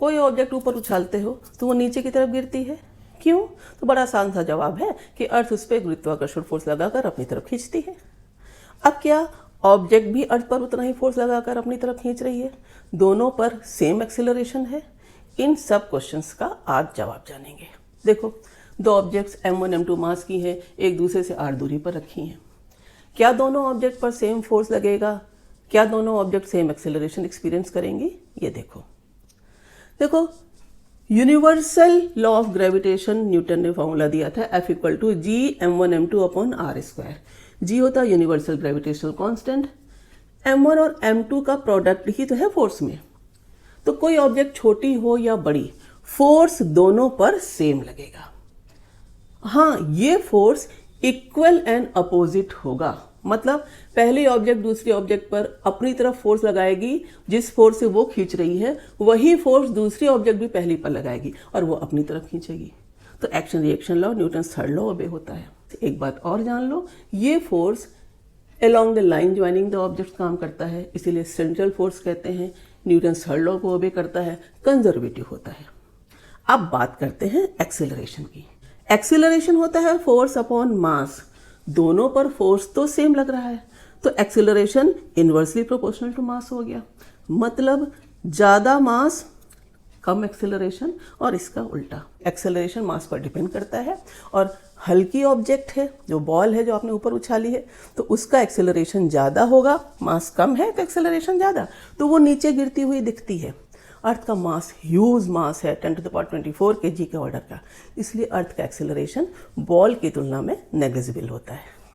कोई ऑब्जेक्ट ऊपर उछालते हो तो वो नीचे की तरफ गिरती है, क्यों? तो बड़ा आसान सा जवाब है कि अर्थ उस पर गुरुत्वाकर्षण फोर्स लगाकर अपनी तरफ खींचती है। अब क्या ऑब्जेक्ट भी अर्थ पर उतना ही फोर्स लगाकर अपनी तरफ खींच रही है? दोनों पर सेम एक्सेलरेशन है? इन सब क्वेश्चंस का आज जवाब जानेंगे। देखो, दो ऑब्जेक्ट्स m1 m2 मास की हैं, एक दूसरे से r दूरी पर रखी हैं। क्या दोनों ऑब्जेक्ट पर सेम फोर्स लगेगा? क्या दोनों ऑब्जेक्ट सेम एक्सेलरेशन एक्सपीरियंस करेंगी? ये देखो universal law of gravitation Newton ने फॉर्मूला दिया था F equal to G m1 m2 upon r square. G होता है यूनिवर्सल ग्रेविटेशनल कांस्टेंट, m1 और m2 का प्रोडक्ट ही तो है फोर्स में। तो कोई ऑब्जेक्ट छोटी हो या बड़ी, फोर्स दोनों पर सेम लगेगा। हाँ, ये फोर्स इक्वल एंड अपोजिट होगा, मतलब पहली ऑब्जेक्ट दूसरी ऑब्जेक्ट पर अपनी तरफ फोर्स लगाएगी, जिस फोर्स से वो खींच रही है वही फोर्स दूसरी ऑब्जेक्ट भी पहली पर लगाएगी और वो अपनी तरफ खींचेगी। तो action reaction law, Newton's third law ओबे होता है। एक बात और जान लो, ये force along the line joining the object काम करता है, इसीलिए सेंट्रल फोर्स कहते हैं। न्यूटन्स थर्ड लॉ को ओबे करता है, कंजर्वेटिव होता है। अब बात करते हैं एक्सेलरेशन की। एक्सेलरेशन होता है फोर्स अपॉन मास। दोनों पर फोर्स तो सेम लग रहा है, तो acceleration inversely proportional to mass हो गया। मतलब ज़्यादा मास कम एक्सेलरेशन, और इसका उल्टा। एक्सेलरेशन मास पर डिपेंड करता है, और हल्की ऑब्जेक्ट है जो बॉल है जो आपने ऊपर उछाली है, तो उसका एक्सेलरेशन ज़्यादा होगा, मास कम है तो एक्सेलरेशन ज़्यादा, तो वो नीचे गिरती हुई दिखती है। अर्थ का मास ह्यूज मास है, 10⁴ kg के ऑर्डर का, इसलिए अर्थ का एक्सेलरेशन बॉल की तुलना में नेग्लिजिबल होता है।